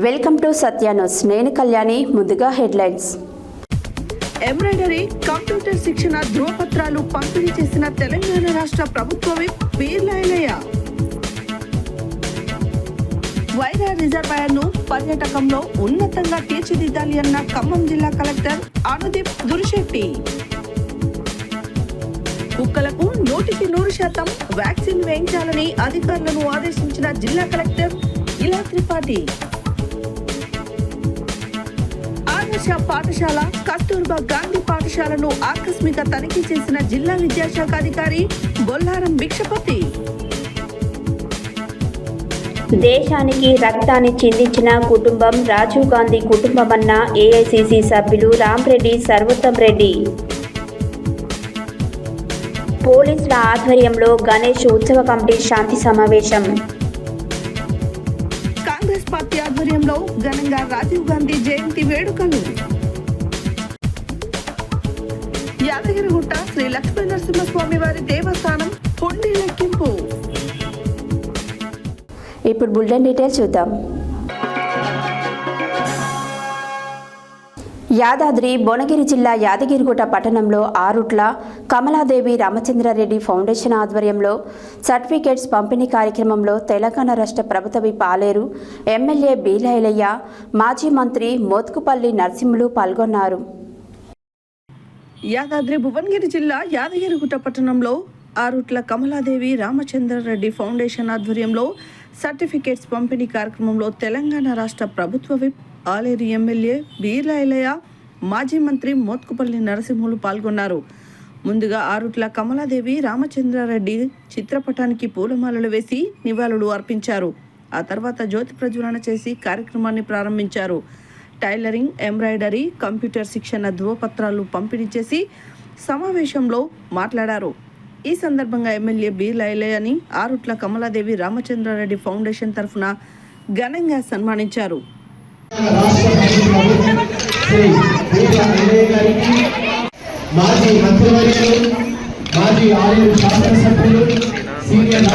Welcome to Satya news. నేను కళ్యాణి. ముందుగా headlines. Embroidery computer శిక్షణ ధృవపత్రాలు పంపిణీ చేసిన తెలంగాణ రాష్ట్ర ప్రభుత్వ విప్ బీర్లా ఐలయ్య. వైరా రిజర్వాయర్ ను పర్యాటకంలో ఉన్నతంగా తీర్చిదిద్దాలి అన్న ఖమ్మం జిల్లా కలెక్టర్ అనుదీప్ దురిశెట్టి. కుక్కలకు 100% వ్యాక్సిన్ వేయించాలని అధికారులను ఆదేశించిన జిల్లా కలెక్టర్ ఇలా త్రిపాఠి. ఆదర్శ పాఠశాల కస్తూర్బా గాంధీ పాఠశాలను ఆకస్మిక తనిఖీ చేసిన జిల్లా విద్యాశాఖ అధికారి బొల్లారం భిక్షపతి. దేశానికి రక్తాన్ని చిందించిన కుటుంబం రాజీవ్ గాంధీ కుటుంబమన్న ఏఐసిసి సభ్యులు రాంరెడ్డి సర్వోత్తం రెడ్డి. పోలీసుల ఆధ్వర్యంలో గణేష్ ఉత్సవ కమిటీ శాంతి సమావేశం. కాంగ్రెస్ పార్టీ ఆధ్వర్యంలో ఘనంగా రాజీవ్ గాంధీ జయంతి వేడుకలు. యాదగిరిగుట్ట శ్రీ లక్ష్మీ నరసింహస్వామి వారి దేవస్థానం హుండీ లెక్కింపు. ఇప్పుడు బులెటిన్ డీటెయిల్స్ చూద్దాం. యాదాద్రి భువనగిరి జిల్లా యాదగిరిగుట్ట పట్టణంలో ఆరుట్ల కమలాదేవి రామచంద్రారెడ్డి ఫౌండేషన్ ఆధ్వర్యంలో సర్టిఫికేట్స్ పంపిణీ కార్యక్రమంలో తెలంగాణ రాష్ట్ర ప్రభుత్వ విప్ ఆలేరు ఎమ్మెల్యే బీర్లా ఐలయ్య, మాజీ మంత్రి మోత్కుపల్లి నరసింహులు పాల్గొన్నారు. యాదాద్రి భువనగిరి జిల్లా యాదగిరిగుట్ట పట్టణంలో ఆరుట్ల కమలాదేవి రామచంద్రారెడ్డి ఫౌండేషన్ ఆధ్వర్యంలో సర్టిఫికేట్స్ పంపిణీ కార్యక్రమంలో తెలంగాణ రాష్ట్ర ప్రభుత్వ విప్ ఆలేరు ఎమ్మెల్యే బీర్లా ఐలయ్య, మాజీ మంత్రి మోత్కుపల్లి నరసింహులు పాల్గొన్నారు. ముందుగా ఆరుట్ల కమలాదేవి రామచంద్రారెడ్డి చిత్రపటానికి పూలమాలలు వేసి నివాళులు అర్పించారు. ఆ తర్వాత జ్యోతి ప్రజ్వలన చేసి కార్యక్రమాన్ని ప్రారంభించారు. టైలరింగ్, ఎంబ్రాయిడరీ, కంప్యూటర్ శిక్షణ ధృవపత్రాలు పంపిణీ చేసి సమావేశంలో మాట్లాడారు. ఈ సందర్భంగా ఎమ్మెల్యే బీర్లా ఐలయ్యని ఆరుట్ల కమలాదేవి రామచంద్రారెడ్డి ఫౌండేషన్ తరఫున ఘనంగా సన్మానించారు. మాజీ మంత్రివర్యులు, మాజీ ఆలయ శాసనసభ్యులు, సీనియర్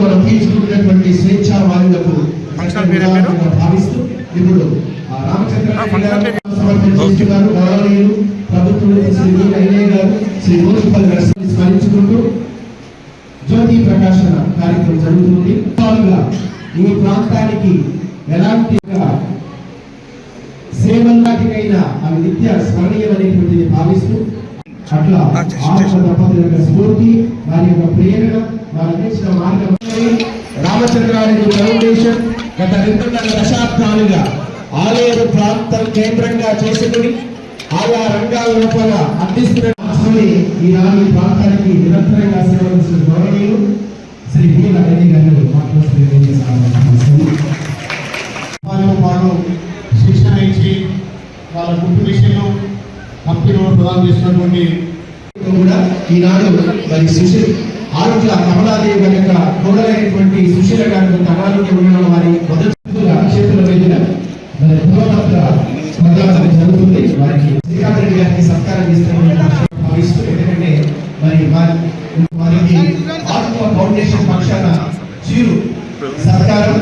మనం తీసుకున్నటువంటి స్వేచ్ఛా వాయువులకు భావిస్తూ ఇప్పుడు స్మరించుకుంటూ జ్యోతి ప్రకాశన కార్యక్రమం జరుగుతుంది. ఈ ప్రాంతానికి ఎలాంటి సేవల్లాంటికైనా అవి నిత్య స్మరణీయమైనటువంటిది భావిస్తూ అట్లా దంపతుల స్ఫూర్తి, వారి యొక్క ప్రేరణ, వారు అందించిన మార్గం రామచంద్రారెడ్డి ఫౌండేషన్ గత 2.5 దశాబ్దాలుగా ఆలేరు ప్రాంతం కేంద్రంగా చేసుకుని ఆయా రంగాల లోపల అందిస్తున్న ఈనాడు ఈ ప్రాంతానికి నిరంతరంగా సేవలు గౌరవనీయులు శ్రీ బీర్లా ఐలయ్య గారు పాటు శిక్షణ ఇచ్చి వాళ్ళ కుటుంబ విషయంలో కంపెనీ ప్రదానం చేసినటువంటి కూడా ఈనాడు మరి సుశీల్ ఆరుట్ల కమలాదేవి గారి యొక్క కోడలైనటువంటి సుశీల గారి అనారోగ్యం ఉన్న వారి మొదటి చేతుల మీదుగా మరి ధృవపత్ర ప్రదానం జరుగుతుంది. వారికి శ్రీకాంత్ రెడ్డి గారికి సత్కారం చేస్తున్న ఎందుకంటే మరి వారికి ఆత్మ ఫౌండేషన్ పక్షాన చీరు సత్కారం.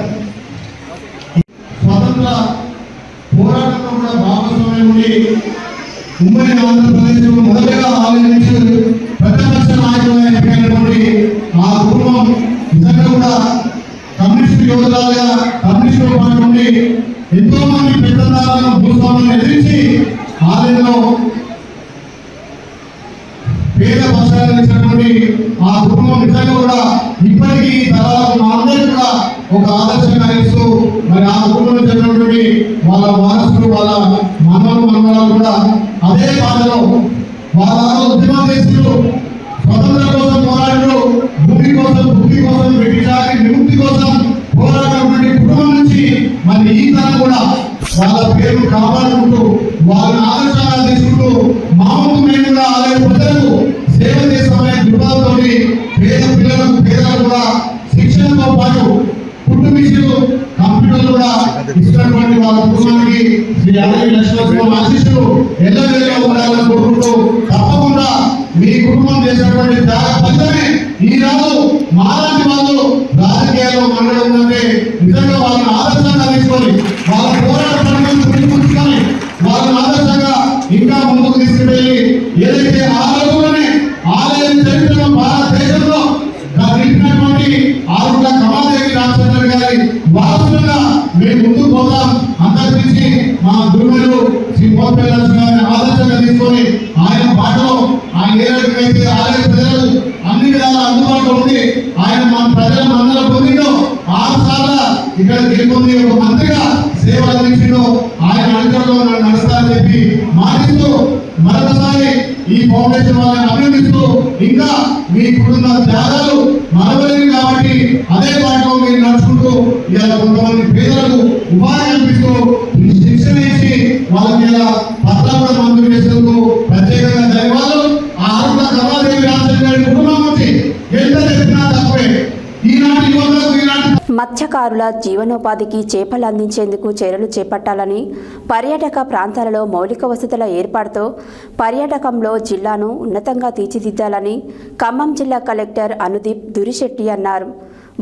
స్వతంత్ర పోరాటంలో కూడా భాగస్వామ్యం ఉండి ఉమ్మడి ఆంధ్రప్రదేశ్ మొదటగా ఆలోచించి ప్రతిపక్ష నాయకులైనటువంటి ఆ కుటుంబం నిజంగా కూడా కమ్యూనిస్టు యోధులుగా కమ్యూనిస్టు పార్టీ నుండి ఎంతో మంది పెద్దదారులను భూస్వాములను ఎదిరించి ఆలయంలో పేద వర్షాలు ఇచ్చినటువంటి ఆ కుటుంబం నిజంగా కూడా ఇప్పటికీ తరాలకు అందరికీ కూడా ఒక ఆదర్శంగా ఇస్తూ మరి ఆ కుటుంబంలో చెందినటువంటి వాళ్ళ వారసులు, వాళ్ళ మనవరాలు కూడా అదే బాధలో వాళ్ళ ఉద్యమం చేస్తూ స్వతంత్రం కోసం పోరాడు, భూమి కోసం, భూమి కోసం, బ్రిటిష్ విముక్తి కోసం పోరాడినటువంటి కుటుంబం నుంచి మరి ఈ తరం కూడా వాళ్ళ పేరు కాపాడుకుంటూ వాళ్ళ ఆదర్శాలు తీసుకుంటూ మామూలు మేము కూడా ఆలయ ప్రజలకు సేవ చేస్తామనే దృక్పథంతో పేద పిల్లలకు, పేదలకు కూడా శిక్షణతో పాటు ఇస్తున్నటువంటి వాళ్ళ కుటుంబానికి శ్రీ యాదగిరి లక్ష్మణ ఆశీస్సులు ఎల్లవేళలా ఉండాలని కోరుకుంటూ తప్పకుండా మీ కుటుంబం చేసినటువంటి త్యాగ ఫలితమే ఈ రోజు మాలాంటి వాళ్ళు రాజకీయాల్లో మండలం ఉందంటే నిజంగా వాళ్ళని ఆదర్శంగా తీసుకొని వాళ్ళ పోరాట పనులను పురిపుచ్చుకొని వాళ్ళని ఆదర్శంగా ఇంకా ముందుకు తీసుకువెళ్ళి ఏదైతే ఆ రోజుల్లోనే ఆలయ చరిత్రలో భారతదేశంలో నిలిపినటువంటి ఆరుట్ల కమలాదేవి రామచంద్ర గారి వారసులుగా మేము ముందుకు పోతాం. అంతరించి మా గురువులు శ్రీ మోపేల గారిని ఆదర్శంగా తీసుకొని ఆయన బాటలో ఆయన ఏ రకమైతే ఆలయ ప్రజలు అన్ని విధాలా అందుబాటులో ఉంది. ఆయన మన ప్రజల మందలో పొందిందో 6 సార్లు ఇక్కడ గెలుపొంది ఒక మంత్రిగా సేవలు అందించిందో ఆయన అడుగులో నడుస్తారని చెప్పి మాటిస్తూ మరొకసారి ఈ ఫౌండేషన్ వాళ్ళని అభినందిస్తూ ఇంకా మీ కుటుంబ త్యాగాలు మరవలేని కాబట్టి అదే పాటలో మీరు నడుచుకుంటూ ఇలా కొంతమంది పేదలకు ఉపాధి కల్పిస్తూ శిక్షణ ఇచ్చి వాళ్ళకి ఇలా పట్ల కూడా మంజూరు చేసేందుకు ప్రత్యేకంగా ధన్యవాదాలు. ఆ ఆరుట్ల కమలాదేవి రామచంద్ర గారి కుటుంబం నుంచి ఎంత చెప్పినా తప్పే. ఈనాటి యువతకు ఈనాటి మత్స్యకారుల జీవనోపాధికి చేపలు అందించేందుకు చర్యలు చేపట్టాలని, పర్యాటక ప్రాంతాలలో మౌలిక వసతుల ఏర్పాటుతో పర్యాటకంలో జిల్లాను ఉన్నతంగా తీర్చిదిద్దాలని ఖమ్మం జిల్లా కలెక్టర్ అనుదీప్ దురిశెట్టి అన్నారు.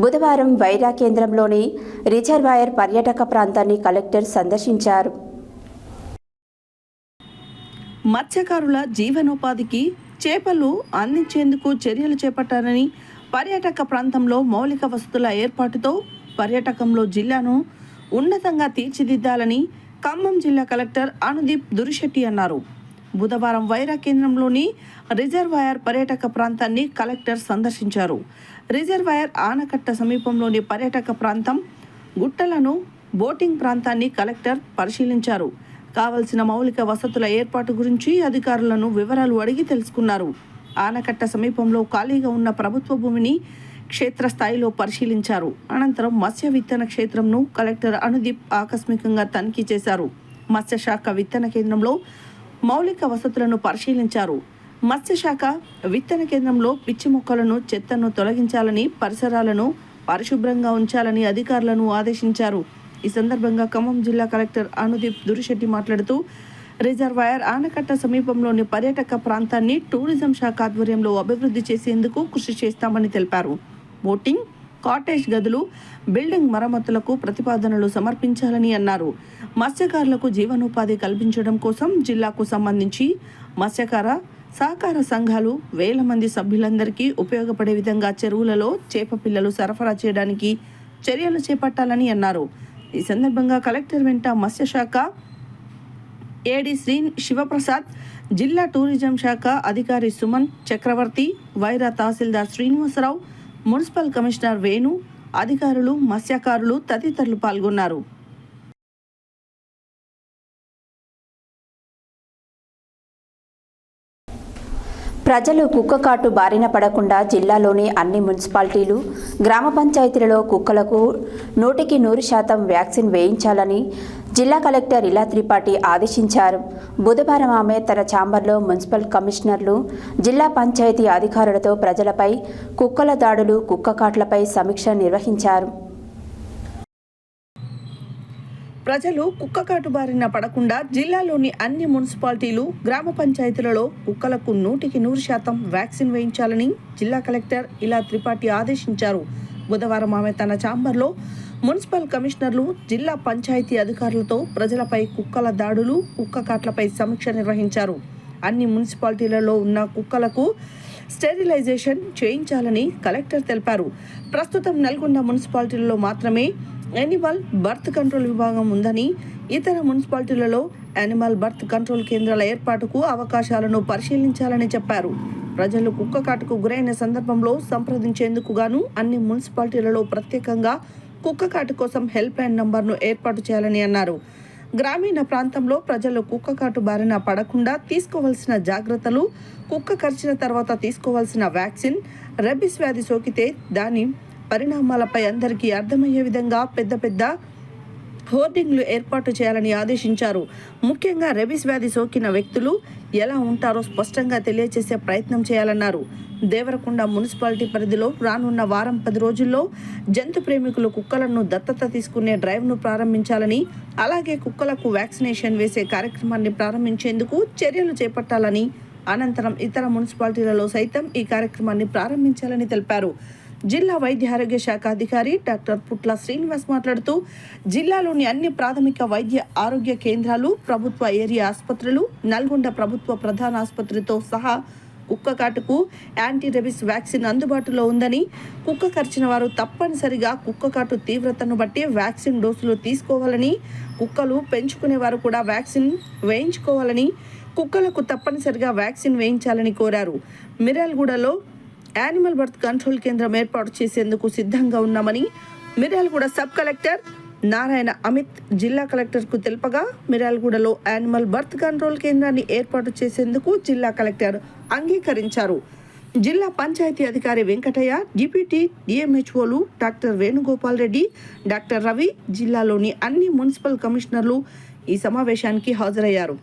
బుధవారం వైరా కేంద్రంలోని రిజర్వాయర్ పర్యాటక ప్రాంతాన్ని కలెక్టర్ సందర్శించారు. మత్స్యకారుల జీవనోపాధికి చేపలు అందించేందుకు చర్యలు చేపట్టాలని, పర్యాటక ప్రాంతంలో మౌలిక వసతుల ఏర్పాటుతో పర్యాటకంలో జిల్లాను ఉన్నతంగా తీర్చిదిద్దాలని ఖమ్మం జిల్లా కలెక్టర్ అనుదీప్ దురిశెట్టి అన్నారు. బుధవారం వైరా కేంద్రంలోని రిజర్వాయర్ పర్యాటక ప్రాంతాన్ని కలెక్టర్ సందర్శించారు. రిజర్వాయర్ ఆనకట్ట సమీపంలోని పర్యాటక ప్రాంతం గుట్టలను, బోటింగ్ ప్రాంతాన్ని కలెక్టర్ పరిశీలించారు. కావలసిన మౌలిక వసతుల ఏర్పాటు గురించి అధికారులను వివరాలు అడిగి తెలుసుకున్నారు. ఆనకట్ట సమీపంలో ఖాళీగా ఉన్న ప్రభుత్వ భూమిని క్షేత్రస్థాయిలో పరిశీలించారు. అనంతరం మత్స్య విత్తన క్షేత్రంను కలెక్టర్ అనుదీప్ ఆకస్మికంగా తనిఖీ చేశారు. మత్స్యశాఖ విత్తన కేంద్రంలో మౌలిక వసతులను పరిశీలించారు. మత్స్యశాఖ విత్తన కేంద్రంలో పిచ్చి మొక్కలను, చెత్తను తొలగించాలని, పరిసరాలను పరిశుభ్రంగా ఉంచాలని అధికారులను ఆదేశించారు. ఈ సందర్భంగా ఖమ్మం జిల్లా కలెక్టర్ అనుదీప్ దురిశెట్టి మాట్లాడుతూ, రిజర్వాయర్ ఆనకట్ట సమీపంలోని పర్యాటక ప్రాంతాన్ని టూరిజం శాఖ ఆధ్వర్యంలో అభివృద్ధి చేసేందుకు కృషి చేస్తామని తెలిపారు. బోటింగ్, కాటేజ్ గదులు, బిల్డింగ్ మరమ్మతులకు ప్రతిపాదనలు సమర్పించాలని అన్నారు. మత్స్యకారులకు జీవనోపాధి కల్పించడం కోసం జిల్లాకు సంబంధించి మత్స్యకార సహకార సంఘాలు 1000 మంది సభ్యులందరికీ ఉపయోగపడే విధంగా చెరువులలో చేప పిల్లలు సరఫరా చేయడానికి చర్యలు చేపట్టాలని అన్నారు. ఈ సందర్భంగా కలెక్టర్ వెంట మత్స్యశాఖ ఏడీ శ్రీ శివప్రసాద్, జిల్లా టూరిజం శాఖ అధికారి సుమన్ చక్రవర్తి, వైరా తహసీల్దార్ శ్రీనివాసరావు, మున్సిపల్ కమిషనర్ వేణు, అధికారులు, మత్స్యకారులు తదితరులు పాల్గొన్నారు. ప్రజలు కుక్కకాటు బారిన పడకుండా జిల్లాలోని అన్ని మున్సిపాలిటీలు, గ్రామ పంచాయతీలలో కుక్కలకు 100% వ్యాక్సిన్ వేయించాలని జిల్లా కలెక్టర్ ఇలా త్రిపాఠి ఆదేశించారు. బుధవారం ఆమె తన ఛాంబర్లో మున్సిపల్ కమిషనర్లు, జిల్లా పంచాయతీ అధికారులతో ప్రజలపై కుక్కల దాడులు, కుక్కకాట్లపై సమీక్ష నిర్వహించారు. ప్రజలు కుక్కకాటు బారిన పడకుండా జిల్లాలోని అన్ని మున్సిపాలిటీలు, గ్రామ పంచాయతీలలో కుక్కలకు 100% వ్యాక్సిన్ వేయించాలని జిల్లా కలెక్టర్ ఇలా త్రిపాఠి ఆదేశించారు. బుధవారం ఆమె తన ఛాంబర్లో మున్సిపల్ కమిషనర్లు, జిల్లా పంచాయతీ అధికారులతో ప్రజలపై కుక్కల దాడులు, కుక్కకాట్లపై సమీక్ష నిర్వహించారు. అన్ని మున్సిపాలిటీలలో ఉన్న కుక్కలకు స్టెరిలైజేషన్ చేయించాలని కలెక్టర్ తెలిపారు. ప్రస్తుతం నల్గొండ మున్సిపాలిటీలలో మాత్రమే యానిమల్ బర్త్ కంట్రోల్ విభాగం ఉందని, ఇతర మున్సిపాలిటీలలో యానిమల్ బర్త్ కంట్రోల్ కేంద్రాల ఏర్పాటుకు అవకాశాలను పరిశీలించాలని చెప్పారు. ప్రజలు కుక్కకాటుకు గురైన సందర్భంలో సంప్రదించేందుకు గాను అన్ని మున్సిపాలిటీలలో ప్రత్యేకంగా కుక్కకాటు కోసం హెల్ప్ లైన్ నంబర్ను ఏర్పాటు చేయాలని అన్నారు. గ్రామీణ ప్రాంతంలో ప్రజలు కుక్కకాటు బారిన పడకుండా తీసుకోవాల్సిన జాగ్రత్తలు, కుక్క కరిచిన తర్వాత తీసుకోవాల్సిన వ్యాక్సిన్, రెబిస్ వ్యాధి సోకితే దాని పరిణామాలపై అందరికీ అర్థమయ్యే విధంగా పెద్ద హోర్డింగ్లు ఏర్పాటు చేయాలని ఆదేశించారు. ముఖ్యంగా రెబీస్ వ్యాధి సోకిన వ్యక్తులు ఎలా ఉంటారో స్పష్టంగా తెలియజేసే ప్రయత్నం చేయాలన్నారు. దేవరకొండ మున్సిపాలిటీ పరిధిలో రానున్న వారం 10 రోజుల్లో జంతు ప్రేమికులు కుక్కలను దత్తత తీసుకునే డ్రైవ్ను ప్రారంభించాలని, అలాగే కుక్కలకు వ్యాక్సినేషన్ వేసే కార్యక్రమాన్ని ప్రారంభించేందుకు చర్యలు చేపట్టాలని, అనంతరం ఇతర మున్సిపాలిటీలలో సైతం ఈ కార్యక్రమాన్ని ప్రారంభించాలని తెలిపారు. జిల్లా వైద్య ఆరోగ్య శాఖ అధికారి డాక్టర్ పుట్ల శ్రీనివాస్ మాట్లాడుతూ, జిల్లాలోని అన్ని ప్రాథమిక వైద్య ఆరోగ్య కేంద్రాలు, ప్రభుత్వ ఏరియా ఆసుపత్రులు, నల్గొండ ప్రభుత్వ ప్రధాన ఆసుపత్రితో సహా కుక్క కాటుకు యాంటీ రెబీస్ వ్యాక్సిన్ అందుబాటులో ఉందని, కుక్క కరిచిన వారు తప్పనిసరిగా కుక్క కాటు తీవ్రతను బట్టి వ్యాక్సిన్ డోసులు తీసుకోవాలని, కుక్కలు పెంచుకునేవారు కూడా వ్యాక్సిన్ వేయించుకోవాలని, కుక్కలకు తప్పనిసరిగా వ్యాక్సిన్ వేయించాలని కోరారు. మిర్యాలగూడలో యానిమల్ బర్త్ కంట్రోల్ కేంద్రం ఏర్పాటు చేసేందుకు సిద్ధంగా ఉన్నామని మిర్యాలగూడ సబ్ కలెక్టర్ నారాయణ అమిత్ జిల్లా కలెక్టర్కు తెలుపగా, మిర్యాలగూడలో యానిమల్ బర్త్ కంట్రోల్ కేంద్రాన్ని ఏర్పాటు చేసేందుకు జిల్లా కలెక్టర్ అంగీకరించారు. జిల్లా పంచాయతీ అధికారి వెంకటయ్య, డిప్యూటీ డిఎంహెచ్ఓలు డాక్టర్ వేణుగోపాల్ రెడ్డి, డాక్టర్ రవి, జిల్లాలోని అన్ని మున్సిపల్ కమిషనర్లు ఈ సమావేశానికి హాజరయ్యారు.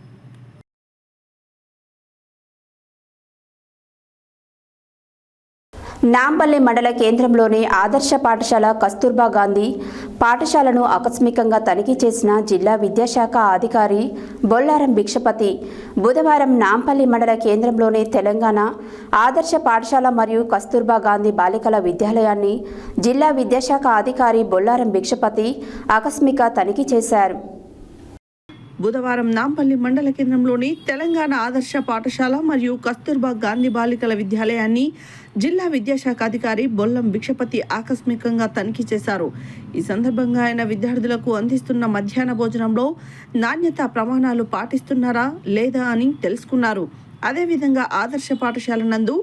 నాంపల్లి మండల కేంద్రంలోని ఆదర్శ పాఠశాల కస్తూర్బా గాంధీ పాఠశాలను ఆకస్మికంగా తనిఖీ చేసిన జిల్లా విద్యాశాఖ అధికారి బొల్లారం భిక్షపతి బుధవారం నాంపల్లి మండల కేంద్రంలోని తెలంగాణ ఆదర్శ పాఠశాల మరియు కస్తూర్బా గాంధీ బాలికల విద్యాలయాన్ని జిల్లా విద్యాశాఖ అధికారి బొల్లారం భిక్షపతి ఆకస్మిక తనిఖీ చేశారు. బుధవారం నాంపల్లి మండల కేంద్రంలోని తెలంగాణ ఆదర్శ పాఠశాల మరియు కస్తూర్బా గాంధీ బాలికల విద్యాలయాన్ని జిల్లా విద్యాశాఖ అధికారి బొల్లం భిక్షపతి ఆకస్మికంగా తనిఖీ చేశారు. ఈ సందర్భంగా ఆయన విద్యార్థులకు అందిస్తున్న మధ్యాహ్న భోజనంలో నాణ్యత ప్రమాణాలు పాటిస్తున్నారా లేదా అని తెలుసుకున్నారు. అదేవిధంగా ఆదర్శ పాఠశాల నందు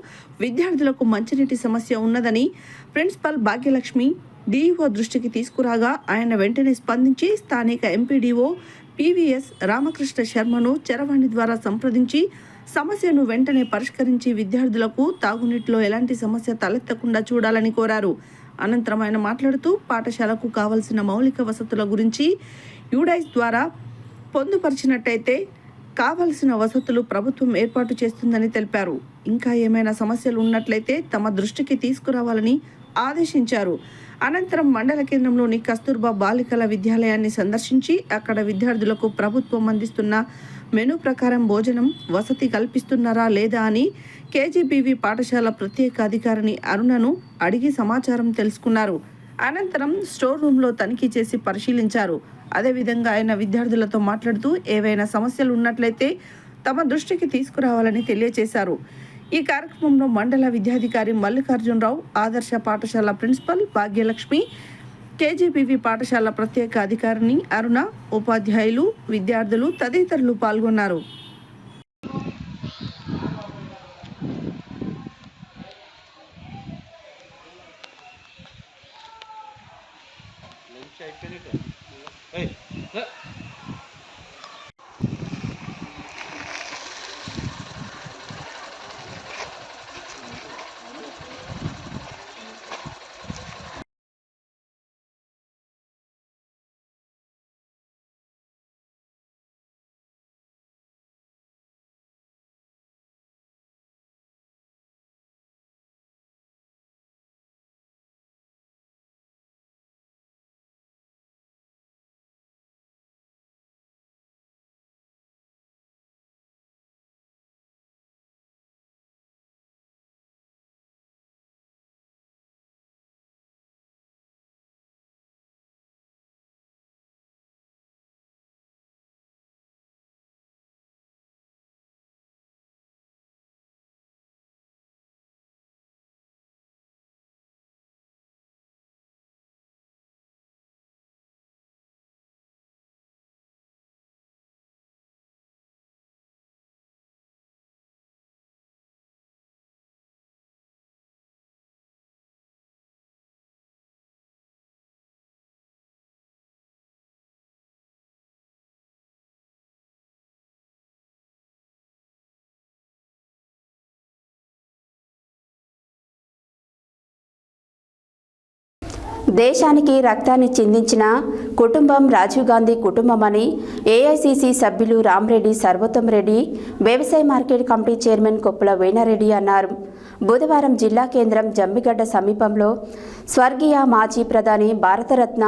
విద్యార్థులకు మంచినీటి సమస్య ఉన్నదని ప్రిన్సిపల్ భాగ్యలక్ష్మి డిఈఓ దృష్టికి తీసుకురాగా, ఆయన వెంటనే స్పందించి స్థానిక ఎంపీడీఓ పివిఎస్ రామకృష్ణ శర్మను చరవాణి ద్వారా సంప్రదించి సమస్యను వెంటనే పరిష్కరించి విద్యార్థులకు తాగునీటిలో ఎలాంటి సమస్య తలెత్తకుండా చూడాలని కోరారు. అనంతరం ఆయన మాట్లాడుతూ, పాఠశాలకు కావలసిన మౌలిక వసతుల గురించి యూడైస్ ద్వారా పొందుపరిచినట్టయితే కావలసిన వసతులు ప్రభుత్వం ఏర్పాటు చేస్తుందని తెలిపారు. ఇంకా ఏమైనా సమస్యలు ఉన్నట్లయితే తమ దృష్టికి తీసుకురావాలని ఆదేశించారు. అనంతరం మండల కేంద్రంలోని కస్తూర్బా బాలికల విద్యాలయాన్ని సందర్శించి అక్కడ విద్యార్థులకు ప్రభుత్వం అందిస్తున్న మెనూ ప్రకారం భోజనం వసతి కల్పిస్తున్నారా లేదా అని కేజీబీవీ పాఠశాల ప్రత్యేక అధికారిని అరుణను అడిగి సమాచారం తెలుసుకున్నారు. అనంతరం స్టోర్ రూమ్లో తనిఖీ చేసి పరిశీలించారు. అదేవిధంగా ఆయన విద్యార్థులతో మాట్లాడుతూ ఏవైనా సమస్యలు ఉన్నట్లయితే తమ దృష్టికి తీసుకురావాలని తెలియజేశారు. ఈ కార్యక్రమంలో మండల విద్యాధికారి మల్లికార్జునరావు, ఆదర్శ పాఠశాల ప్రిన్సిపల్ భాగ్యలక్ష్మి, కేజీబీవీ పాఠశాల ప్రత్యేక అధికారిని అరుణ, ఉపాధ్యాయులు, విద్యార్థులు తదితరులు పాల్గొన్నారు. దేశానికి రక్తాన్ని చిందించిన కుటుంబం రాజీవ్ గాంధీ కుటుంబమని ఏఐసిసి సభ్యులు రామ్రెడ్డి సర్వోత్తం రెడ్డి, వ్యవసాయ market committee chairman Koppula Venareddy అన్నారు. బుధవారం జిల్లా కేంద్రం జంబిగడ్డ సమీపంలో స్వర్గీయ మాజీ ప్రధాని భారతరత్న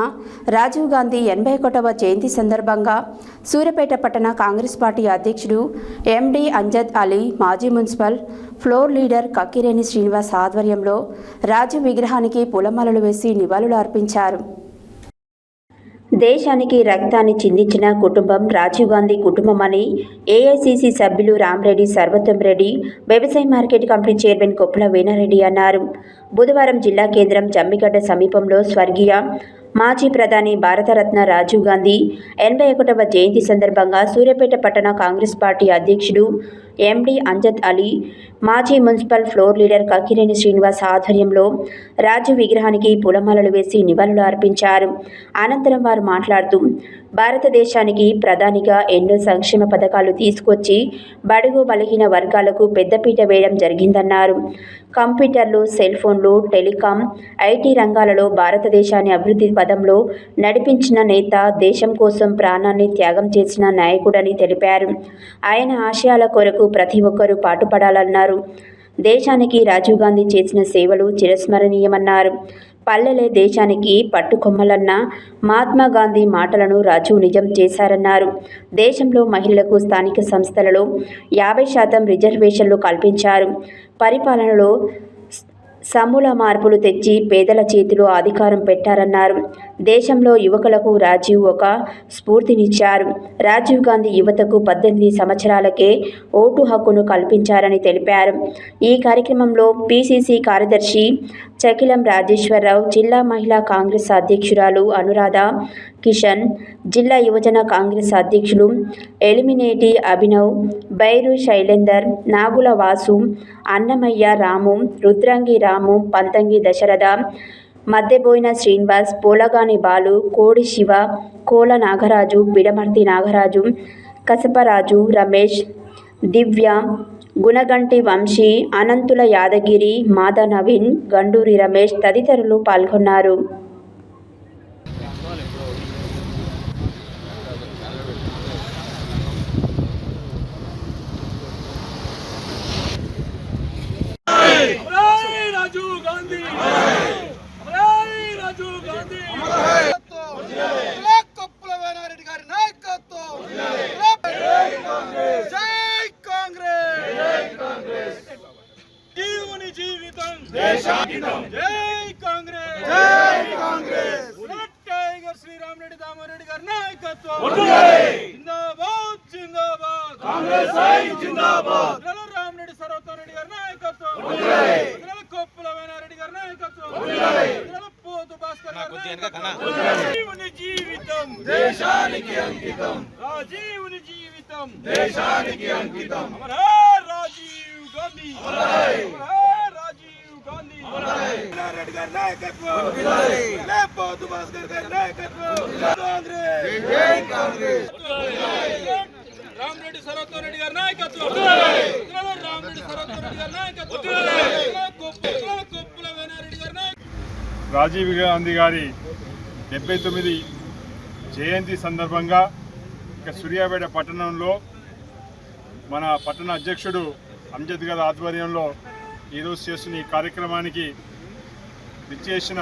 రాజీవ్ గాంధీ 81వ జయంతి సందర్భంగా సూర్యాపేట పట్టణ కాంగ్రెస్ పార్టీ అధ్యక్షుడు ఎండి అంజద్ అలీ, మాజీ municipal floor leader Kakkireni Srinivas ఆధ్వర్యంలో రాజీవ్ విగ్రహానికి పూలమాలలు వేసి నివాళులు అర్పించారు. దేశానికి రక్తాన్ని చిందించిన కుటుంబం రాజీవ్ గాంధీ కుటుంబమని ఏఐసిసి సభ్యులు రామ్రెడ్డి సర్వోత్తం రెడ్డి, వ్యవసాయ market committee chairman Koppula Venareddy అన్నారు. బుధవారం జిల్లా కేంద్రం జమ్మిగడ్డ సమీపంలో స్వర్గీయ మాజీ ప్రధాని భారతరత్న రాజీవ్ గాంధీ 81వ జయంతి సందర్భంగా సూర్యాపేట పట్టణ కాంగ్రెస్ పార్టీ అధ్యక్షుడు ఎండి అంజద్ అలీ, మాజీ municipal floor leader Kakkireni Srinivas ఆధ్వర్యంలో రాజీవ్ విగ్రహానికి పూలమాలలు వేసి నివాళులు అర్పించారు. అనంతరం వారు మాట్లాడుతూ భారతదేశానికి ప్రధానిగా ఎన్నో సంక్షేమ పథకాలు తీసుకొచ్చి బడుగు బలహీన వర్గాలకు పెద్దపీట వేయడం జరిగిందన్నారు. కంప్యూటర్లు, సెల్ ఫోన్లు, టెలికాం, ఐటీ రంగాలలో భారతదేశాన్ని అభివృద్ధి పదంలో నడిపించిన నేత, దేశం కోసం ప్రాణాన్ని త్యాగం చేసిన నాయకుడని తెలిపారు. ఆయన ఆశయాల కొరకు ప్రతి ఒక్కరూ పాటుపడాలన్నారు. దేశానికి రాజీవ్ గాంధీ చేసిన సేవలు చిరస్మరణీయమన్నారు. పల్లెలే దేశానికి పట్టుకొమ్మలన్న మహాత్మా గాంధీ మాటలను రాజీవ్ నిజం చేశారన్నారు. దేశంలో మహిళలకు స్థానిక సంస్థలలో 50% రిజర్వేషన్లు కల్పించారు. పరిపాలనలో సమూల మార్పులు తెచ్చి పేదల చేతిలో అధికారం పెట్టారన్నారు. దేశంలో యువకులకు రాజీవ్ ఒక స్ఫూర్తినిచ్చారు. రాజీవ్ గాంధీ యువతకు 18 సంవత్సరాలకే ఓటు హక్కును కల్పించారని తెలిపారు. ఈ కార్యక్రమంలో పిసిసి కార్యదర్శి చకిలం రాజేశ్వరరావు, జిల్లా మహిళా కాంగ్రెస్ అధ్యక్షురాలు అనురాధ కిషన్, జిల్లా యువజన కాంగ్రెస్ అధ్యక్షులు ఎలిమినేటి అభినవ్, బైరు శైలేందర్, నాగుల వాసు, అన్నమయ్య రాము, రుద్రంగి రాము, పంతంగి దశరథ, మద్దెబోయిన శ్రీనివాస్, పోలగాని బాలు, కోడి శివ, కోల నాగరాజు, బిడమర్తి నాగరాజు, కసపరాజు, రమేష్, దివ్య, గుణగంటి వంశీ, అనంతుల యాదగిరి, మాద నవీన్, గండూరి రమేష్ తదితరులు పాల్గొన్నారు. राजीव गांधी राजीव गांधी కొప్పుల వేణారెడ్డి గారి నాయకత్వం. జై కాంగ్రెస్. జీవుని జీవితం దేశాంకితం. జై కాంగ్రెస్. టైగర్ శ్రీరామ్ రెడ్డి దామారెడ్డి గారి నాయకత్వం. జిందాబాద్ జిందాబాద్ కాంగ్రెస్ జిందాబాద్. రామరెడ్డి సర్వోత్తం రెడ్డి గారి నాయకత్వం. కొప్పుల వేణారెడ్డి గారి నాయకత్వం. పోతు భాస్కర్ జీవుని జీవితం దేశానికి అంకితం. రాజీవుని జీవితం దేశానికి అంకితం. రాజీవ్ గాంధీ రాజీవ్ గాంధీ. రెడ్డి గారి నాయకత్వం. పోతు భాస్కర్ గారి నాయకత్వం. కాంగ్రెస్. రామరెడ్డి సర్వోత్తం రెడ్డి గారి నాయకత్వం. రామరెడ్డి సర్వోత్తం రెడ్డి గారి నాయకత్వం. కొప్పుల వేణారెడ్డి గారి నాయకత్వం. రాజీవ్ గాంధీ గారి 79 జయంతి సందర్భంగా ఇక సూర్యాపేట పట్టణంలో మన పట్టణ అధ్యక్షుడు అంజద్ గారి ఆధ్వర్యంలో ఈరోజు చేస్తున్న ఈ కార్యక్రమానికి విచ్చేసిన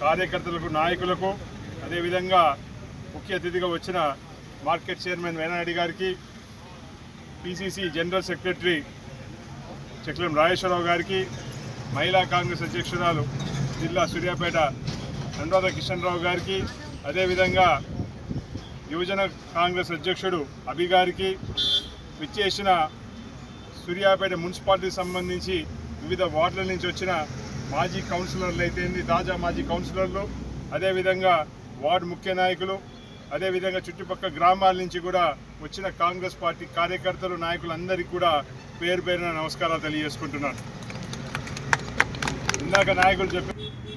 కార్యకర్తలకు, నాయకులకు, అదేవిధంగా ముఖ్య అతిథిగా వచ్చిన మార్కెట్ చైర్మన్ వేణారెడ్డి గారికి, పిసిసి జనరల్ సెక్రటరీ చక్రం రాజేశ్వరరావు గారికి, మహిళా కాంగ్రెస్ అధ్యక్షురాలు జిల్లా సూర్యాపేట అనురాధ కిషన్ రావు గారికి, అదేవిధంగా యువజన కాంగ్రెస్ అధ్యక్షుడు అభి గారికి, విచ్చేసిన సూర్యాపేట మున్సిపాలిటీకి సంబంధించి వివిధ వార్డుల నుంచి వచ్చిన మాజీ కౌన్సిలర్లు అయితే తాజా మాజీ కౌన్సిలర్లు, అదేవిధంగా వార్డు ముఖ్య నాయకులు, అదేవిధంగా చుట్టుపక్కల గ్రామాల నుంచి కూడా వచ్చిన కాంగ్రెస్ పార్టీ కార్యకర్తలు, నాయకులందరికీ కూడా పేరు పేరున నమస్కారాలు తెలియజేసుకుంటున్నాను. ఇందాక నాయకులు చెప్పి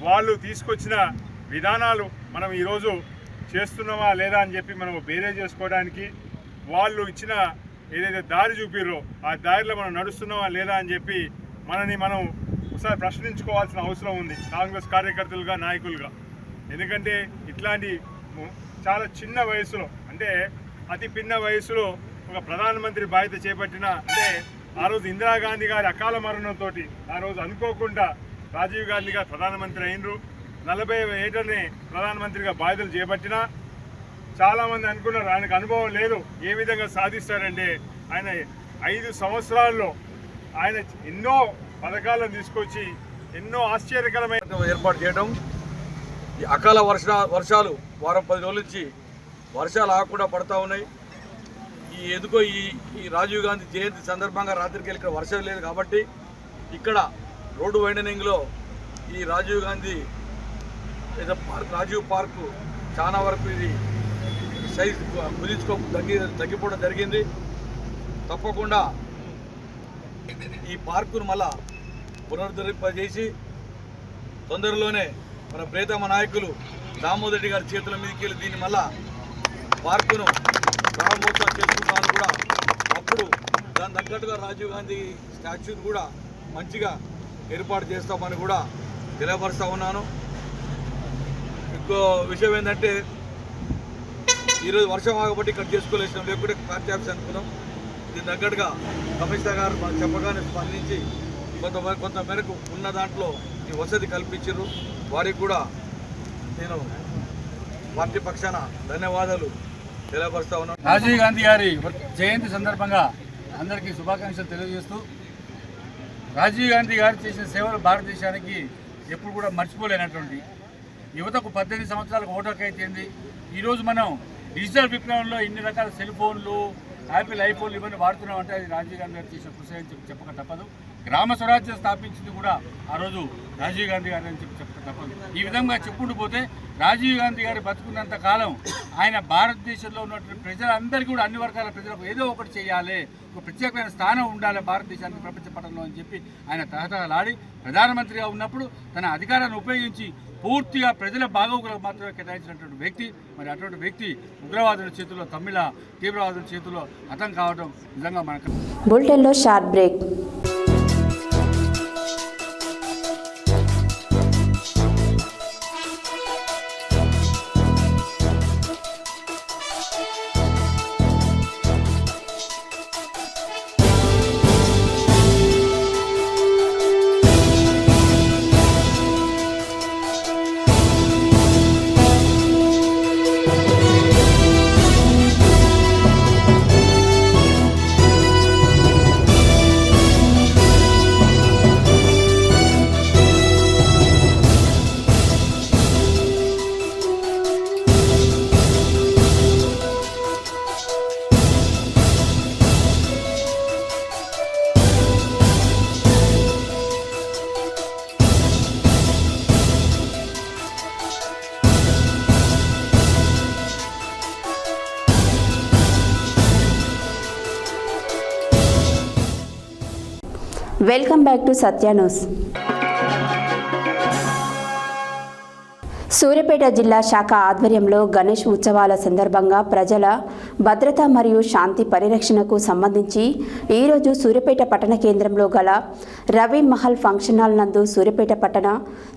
వాళ్ళు తీసుకొచ్చిన విధానాలు మనం ఈరోజు చేస్తున్నామా లేదా అని చెప్పి మనం బేరే చేసుకోవడానికి, వాళ్ళు ఇచ్చిన ఏదైతే దారి చూపిర్రో ఆ దారిలో మనం నడుస్తున్నామా లేదా అని చెప్పి మనని మనం ఒకసారి ప్రశ్నించుకోవాల్సిన అవసరం ఉంది కాంగ్రెస్ కార్యకర్తలుగా, నాయకులుగా. ఎందుకంటే ఇట్లాంటి చాలా చిన్న వయసులో, అంటే అతి పిన్న వయసులో ఒక ప్రధానమంత్రి బాధ్యత చేపట్టిన, అంటే ఆ రోజు ఇందిరాగాంధీ గారి అకాల మరణంతో ఆ రోజు అనుకోకుండా రాజీవ్ గాంధీ గారు ప్రధానమంత్రి అయినరు. 40 ఏటనే ప్రధానమంత్రిగా బాధ్యతలు చేపట్టినా చాలామంది అనుకున్నారు ఆయనకు అనుభవం లేదు, ఏ విధంగా సాధిస్తారంటే ఆయన 5 సంవత్సరాల్లో ఆయన ఎన్నో పథకాలను తీసుకొచ్చి ఎన్నో ఆశ్చర్యకరమైన ఏర్పాటు చేయడం. ఈ అకాల వర్షాలు వారం 10 రోజుల నుంచి వర్షాలు ఆగకుండా పడతా ఉన్నాయి. ఎందుకో ఈ రాజీవ్ గాంధీ జయంతి సందర్భంగా రాత్రికి వెళ్ళి ఇక్కడ వర్షం లేదు కాబట్టి ఇక్కడ రోడ్డు వైండనింగ్లో ఈ రాజీవ్ గాంధీ రాజీవ్ పార్కు చాలా వరకు ఇది సైజు తగ్గిపోవడం జరిగింది. తప్పకుండా ఈ పార్కును మళ్ళా పునరుద్ధరింపజేసి తొందరలోనే మన ప్రియతమ నాయకులు దామోదర్ రెడ్డి గారి చేతుల మీదకి వెళ్ళి దీన్ని మళ్ళా పార్కును ప్రారంభోత్సవం చేసుకుంటామని కూడా, అప్పుడు దాని తగ్గట్టుగా రాజీవ్ గాంధీ స్టాచ్యూని కూడా మంచిగా ఏర్పాటు చేస్తామని కూడా తెలియపరుస్తూ ఉన్నాను. ఇంకో విషయం ఏంటంటే ఈరోజు వర్షం ఆగబట్టి ఇక్కడ చేసుకోలేసినాం, లేకుంటే పార్టీ ఆఫీస్ అనుకున్నాం. దీని తగ్గట్టుగా కమిషనర్ గారు చెప్పగానే స్పందించి కొంత మేరకు ఉన్న దాంట్లో ఈ వసతి కల్పించారు. వారికి కూడా నేను పార్టీ పక్షాన ధన్యవాదాలు తెలియపరుస్తా ఉన్నాను. రాజీవ్ గాంధీ గారి జయంతి సందర్భంగా అందరికీ శుభాకాంక్షలు తెలియజేస్తూ, రాజీవ్ గాంధీ గారు చేసిన సేవలు భారతదేశానికి ఎప్పుడు కూడా మర్చిపోలేనటువంటి, యువతకు 18 సంవత్సరాలకు ఓటర్కి అయితేంది. ఈరోజు మనం డిజిటల్ విప్లవంలో ఇన్ని రకాల సెల్ ఫోన్లు, యాపిల్ ఐఫోన్లు ఇవన్నీ వాడుతున్నాం అంటే అది రాజీవ్ గాంధీ గారు చేసిన కృషి అని చెప్పక తప్పదు. గ్రామ స్వరాజ్యం స్థాపించింది కూడా ఆ రోజు రాజీవ్ గాంధీ గారు అని చెప్పక తప్పదు. ఈ విధంగా చెప్పుకుంటూ పోతే రాజీవ్ గాంధీ గారు బతుకున్నంత కాలం ఆయన భారతదేశంలో ఉన్నటువంటి ప్రజలందరికీ కూడా, అన్ని వర్గాల ప్రజలకు ఏదో ఒకటి చేయాలి, ఒక ప్రత్యేకమైన స్థానం ఉండాలి భారతదేశానికి ప్రపంచ పటంలో అని చెప్పి ఆయన తహతహలాడి ప్రధానమంత్రిగా ఉన్నప్పుడు తన అధికారాన్ని ఉపయోగించి పూర్తిగా ప్రజల బాగోగులకు మాత్రమే కేటాయించినటువంటి వ్యక్తి. మరి అటువంటి వ్యక్తి ఉగ్రవాదుల చేతుల్లో, తమిళ తీవ్రవాదుల చేతుల్లో హతం కావడం నిజంగా మనకు. బులెటిన్లో short break. Welcome back to Satya news. Suryapet జిల్లా శాఖ ఆధ్వర్యంలో గణేష్ ఉత్సవాల సందర్భంగా ప్రజల భద్రత మరియు శాంతి పరిరక్షణకు సంబంధించి ఈరోజు సూర్యాపేట పట్టణ కేంద్రంలో గల రవి మహల్ ఫంక్షన్ హాల్ నందు సూర్యాపేట పట్టణ,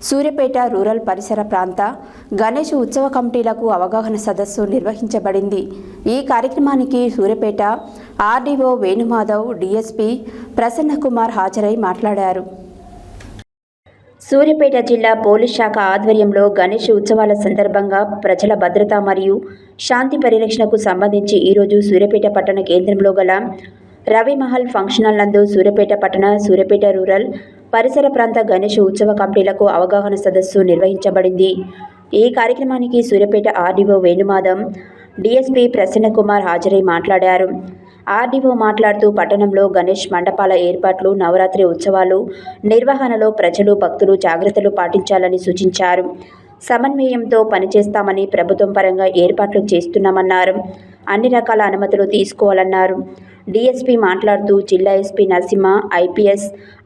సూర్యాపేట రూరల్ పరిసర ప్రాంత గణేష్ ఉత్సవ కమిటీలకు అవగాహన సదస్సు నిర్వహించబడింది. ఈ కార్యక్రమానికి సూర్యాపేట ఆర్డీఓ వేణుమాధవ్, డీఎస్పీ ప్రసన్న కుమార్ హాజరై మాట్లాడారు. సూర్యాపేట జిల్లా పోలీస్ శాఖ ఆధ్వర్యంలో గణేష్ ఉత్సవాల సందర్భంగా ప్రజల భద్రత మరియు శాంతి పరిరక్షణకు సంబంధించి ఈరోజు సూర్యాపేట పట్టణ కేంద్రంలో గల రవి మహల్ ఫంక్షన్ హాల్ నందు సూర్యాపేట పట్టణ, సూర్యాపేట రూరల్ పరిసర ప్రాంత గణేష్ ఉత్సవ కమిటీలకు అవగాహన సదస్సు నిర్వహించబడింది. ఈ కార్యక్రమానికి సూర్యాపేట ఆర్డీఓ వేణుమాధవ్, డీఎస్పీ ప్రసన్న కుమార్ హాజరై మాట్లాడారు. ఆర్డీఓ మాట్లాడుతూ పట్టణంలో గణేష్ మండపాల ఏర్పాట్లు, నవరాత్రి ఉత్సవాలు నిర్వహణలో ప్రజలు, భక్తులు జాగ్రత్తలు పాటించాలని సూచించారు. సమన్వయంతో పనిచేస్తామని, ప్రభుత్వం పరంగా ఏర్పాట్లు చేస్తున్నామన్నారు. అన్ని రకాల అనుమతులు తీసుకోవాలన్నారు. డీఎస్పీ మాట్లాడుతూ జిల్లా ఎస్పీ నరసింహ ఐపీఎస్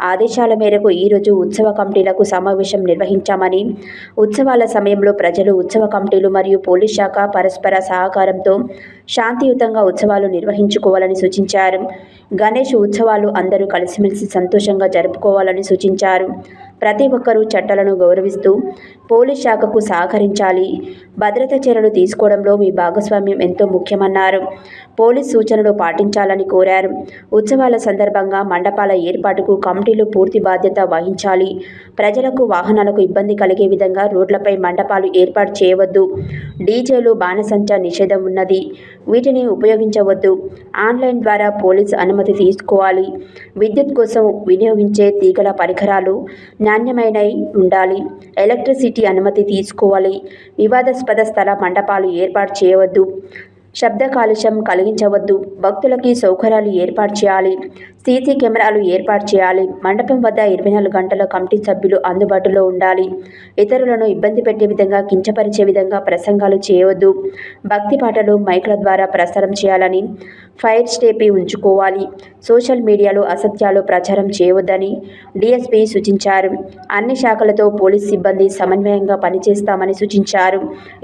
ఆదేశాల మేరకు ఈరోజు ఉత్సవ కమిటీలకు సమావేశం నిర్వహించామని, ఉత్సవాల సమయంలో ప్రజలు, ఉత్సవ కమిటీలు మరియు పోలీస్ శాఖ పరస్పర సహకారంతో శాంతియుతంగా ఉత్సవాలు నిర్వహించుకోవాలని సూచించారు. గణేష్ ఉత్సవాలు అందరూ కలిసిమెలిసి సంతోషంగా జరుపుకోవాలని సూచించారు. ప్రతి ఒక్కరూ చట్టాలను గౌరవిస్తూ పోలీస్ శాఖకు సహకరించాలి. భద్రతా చర్యలు తీసుకోవడంలో మీ భాగస్వామ్యం ఎంతో ముఖ్యమన్నారు. పోలీస్ సూచనలు పాటించాలని కోరారు. ఉత్సవాల సందర్భంగా మండపాల ఏర్పాటుకు కమిటీలు పూర్తి బాధ్యత వహించాలి. ప్రజలకు వాహనాలకు ఇబ్బంది కలిగే విధంగా రోడ్లపై మండపాలు ఏర్పాటు చేయవద్దు. డీజేలు, బాణసంచా నిషేధం ఉన్నది. వీటిని ఉపయోగించవద్దు. ఆన్లైన్ ద్వారా పోలీసు అనుమతి తీసుకోవాలి. విద్యుత్ కోసం వినియోగించే తీగల పరికరాలు నాణ్యమైనవి ఉండాలి. ఎలక్ట్రిసిటీ అనుమతి తీసుకోవాలి. వివాదాస్పద స్థల మండపాలు ఏర్పాటు చేయవద్దు. శబ్ద కాలుష్యం కలిగించవద్దు. భక్తులకి సౌకర్యాలు ఏర్పాటు చేయాలి. సీసీ కెమెరాలు ఏర్పాటు చేయాలి. మండపం వద్ద 24 గంటల కమిటీ సభ్యులు అందుబాటులో ఉండాలి. ఇతరులను ఇబ్బంది పెట్టే విధంగా, కించపరిచే విధంగా ప్రసంగాలు చేయవద్దు. భక్తి పాటలు మైకుల ద్వారా ప్రసారం చేయాలని ఫైర్ స్టేపీ ఉంచుకోవాలి. సోషల్ మీడియాలో అసత్యాలు ప్రచారం చేయవద్దని డీఎస్పీ సూచించారు. అన్ని శాఖలతో పోలీస్ సిబ్బంది సమన్వయంగా పనిచేస్తామని సూచించారు.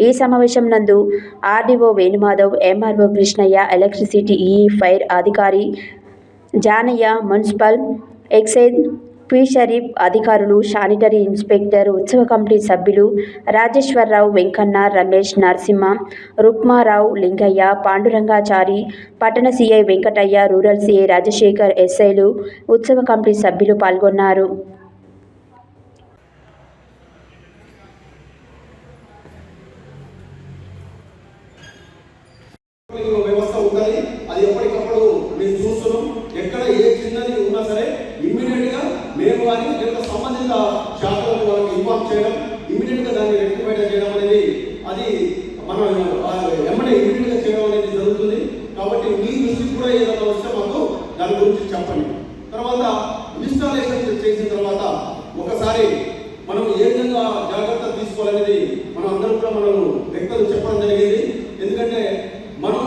ఈ సమావేశం నందు RDO Venumadhav, MRO Krishnaiah, electricity EE fire అధికారి Janaiah, municipal excise P Sharif అధికారులు, శానిటరీ ఇన్స్పెక్టర్, ఉత్సవ కమిటీ సభ్యులు రాజేశ్వరరావు, వెంకన్న, రమేష్, నరసింహ, రుక్మారావు, లింగయ్య, పాండురంగాచారి, పట్టణ CI Venkataiah, rural CI Rajasekhar, ఎస్ఐలు, ఉత్సవ కమిటీ సభ్యులు పాల్గొన్నారు. వ్యవస్థ ఉండాలి. అది ఎప్పటికప్పుడు మేము చూస్తున్నాం. ఎక్కడ ఏ చిన్నది ఉన్నా సరే ఇమ్మీడియట్ గా మేము కానీ లేదా సంబంధిత శాఖలకు వాళ్ళకి ఇన్ఫార్మ్ చేయడం, ఇమ్మీడియట్ గా దాన్ని రెక్టిఫై చేయడం అనేది అది మనం ఎమ్మడే ఇమ్మీడియట్ గా చేయడం అనేది జరుగుతుంది. కాబట్టి మీ దృష్టికి కూడా ఏదైనా వస్తే మాకు దాని గురించి చెప్పండి. తర్వాత ఇన్స్టాలేషన్ చేసిన తర్వాత ఒకసారి మనం ఏ విధంగా జాగ్రత్త తీసుకోవాలనేది మనం అందరం కూడా మనం వ్యక్తులు చెప్పడం జరిగింది. ఎందుకంటే మనం